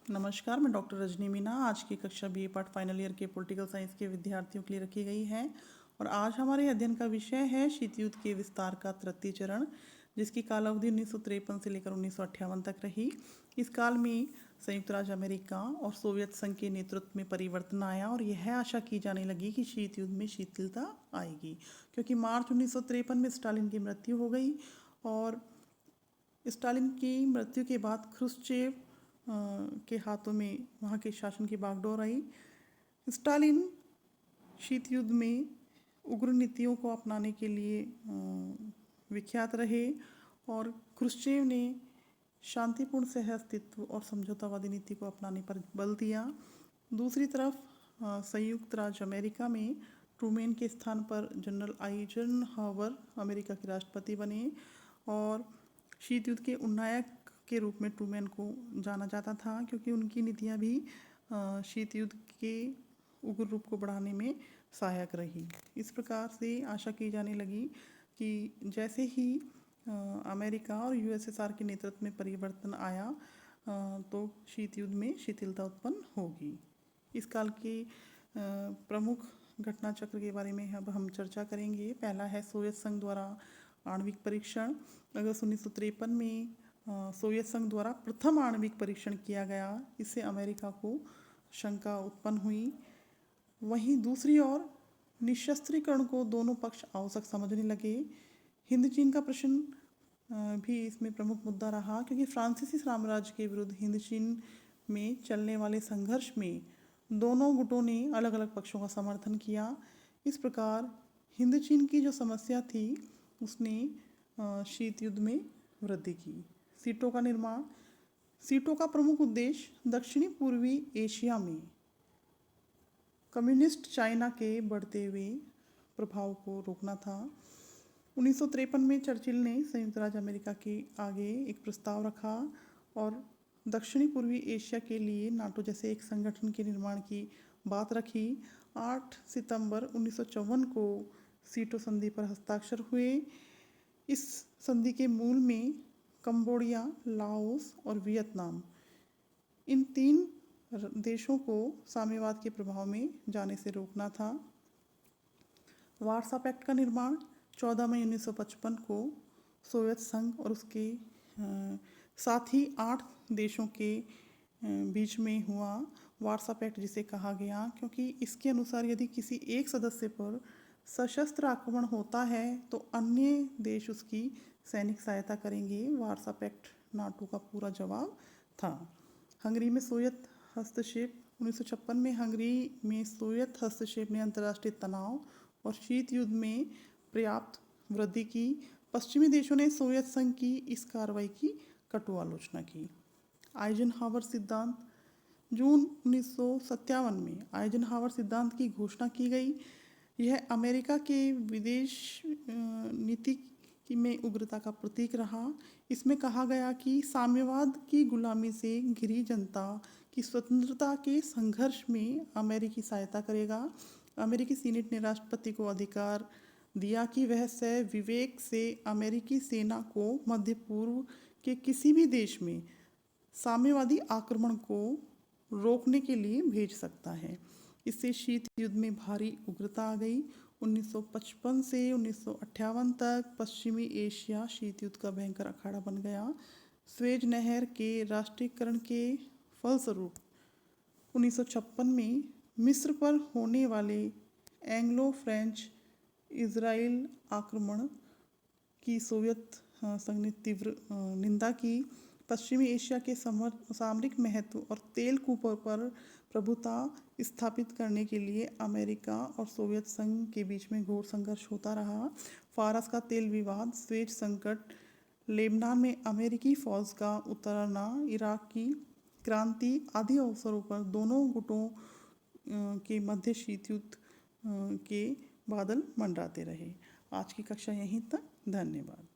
नमस्कार, मैं डॉक्टर रजनी मीना। आज की कक्षा बीए पार्ट फाइनल ईयर के पॉलिटिकल साइंस के विद्यार्थियों के लिए रखी गई है और आज हमारे अध्ययन का विषय है शीत युद्ध के विस्तार का तृतीय चरण, जिसकी कालावधि 1953 से लेकर 1958 तक रही। इस काल में संयुक्त राज्य अमेरिका और सोवियत संघ के नेतृत्व में परिवर्तन आया और यह आशा की जाने लगी कि शीत युद्ध में शिथिलता आएगी, क्योंकि मार्च 1953 में स्टालिन की मृत्यु हो गई और स्टालिन की मृत्यु के बाद ख्रुश्चेव के हाथों में वहाँ के शासन की बागडोर आई। स्टालिन शीत युद्ध में उग्र नीतियों को अपनाने के लिए विख्यात रहे और ख्रुश्चेव ने शांतिपूर्ण सह अस्तित्व और समझौतावादी नीति को अपनाने पर बल दिया। दूसरी तरफ संयुक्त राज्य अमेरिका में ट्रूमैन के स्थान पर जनरल आइजनहावर अमेरिका के राष्ट्रपति बने और शीत युद्ध के उन्नायक के रूप में ट्रूमैन को जाना जाता था, क्योंकि उनकी नीतियां भी शीत युद्ध के उग्र रूप को बढ़ाने में सहायक रही। इस प्रकार से आशा की जाने लगी कि जैसे ही अमेरिका और यूएसएसआर के नेतृत्व में परिवर्तन आया तो शीत युद्ध में शिथिलता उत्पन्न होगी। इस काल के प्रमुख घटना चक्र के बारे में अब हम चर्चा करेंगे। पहला है सोवियत संघ द्वारा आणविक परीक्षण। अगस्त 1953 में सोवियत संघ द्वारा प्रथम आणविक परीक्षण किया गया। इससे अमेरिका को शंका उत्पन्न हुई। वहीं दूसरी ओर निशस्त्रीकरण को दोनों पक्ष आवश्यक समझने लगे। हिंद चीन का प्रश्न भी इसमें प्रमुख मुद्दा रहा, क्योंकि फ्रांसीसी साम्राज्य के विरुद्ध हिंद चीन में चलने वाले संघर्ष में दोनों गुटों ने अलग अलग पक्षों का समर्थन किया। इस प्रकार हिंद चीन की जो समस्या थी उसने शीत युद्ध में वृद्धि की। सीटों का निर्माण। सीटों का प्रमुख उद्देश्य दक्षिणी पूर्वी एशिया में कम्युनिस्ट चाइना के बढ़ते हुए प्रभाव को रोकना था। 1953 में चर्चिल ने संयुक्त राज्य अमेरिका के आगे एक प्रस्ताव रखा और दक्षिणी पूर्वी एशिया के लिए नाटो जैसे एक संगठन के निर्माण की बात रखी। 8 सितंबर 1954 को सीटो संधि पर हस्ताक्षर हुए। इस संधि के मूल में कंबोडिया, लाओस और वियतनाम, इन 3 देशों को साम्यवाद के प्रभाव में जाने से रोकना था। वार्सा पैक्ट का निर्माण 14 मई 1955 को सोवियत संघ और उसके साथ ही 8 देशों के बीच में हुआ। वार्सा पैक्ट जिसे कहा गया क्योंकि इसके अनुसार यदि किसी एक सदस्य पर सशस्त्र आक्रमण होता है तो अन्य देश उसकी सैनिक सहायता करेंगे। वार्सा पैक्ट नाटो का पूरा जवाब था। हंगरी में सोवियत हस्तक्षेप। 1956 में हंगरी में सोवियत हस्तक्षेप ने अंतर्राष्ट्रीय तनाव और शीत युद्ध में पर्याप्त वृद्धि की। पश्चिमी देशों ने सोवियत संघ की इस कार्रवाई की कटु आलोचना की। आइजनहावर सिद्धांत। जून 1957 में आइजनहावर सिद्धांत की घोषणा की गई। यह अमेरिका के विदेश नीति में उग्रता का प्रतीक रहा। इसमें कहा गया कि साम्यवाद की गुलामी से घिरी जनता की स्वतंत्रता के संघर्ष में अमेरिकी सहायता करेगा। अमेरिकी सीनेट ने राष्ट्रपति को अधिकार दिया कि वह विवेक से अमेरिकी सेना को मध्य पूर्व के किसी भी देश में साम्यवादी आक्रमण को रोकने के लिए भेज सकता है। इससे शीत युद्ध में भारी उग्रता आ गई। 1955 से 1958 तक पश्चिमी एशिया शीत युद्ध का भयंकर अखाड़ा बन गया। स्वेज नहर के राष्ट्रीयकरण के फलस्वरूप 1956 में मिस्र पर होने वाले एंग्लो फ्रेंच इजराइल आक्रमण की सोवियत संघ ने तीव्र निंदा की। पश्चिमी एशिया के सामरिक महत्व और तेल कूपों पर प्रभुता स्थापित करने के लिए अमेरिका और सोवियत संघ के बीच में घोर संघर्ष होता रहा। फारस का तेल विवाद, स्वेज संकट, लेबनान में अमेरिकी फौज का उतरना, इराक की क्रांति आदि अवसरों पर दोनों गुटों के मध्य शीत युद्ध के बादल मंडराते रहे। आज की कक्षा यहीं तक। धन्यवाद।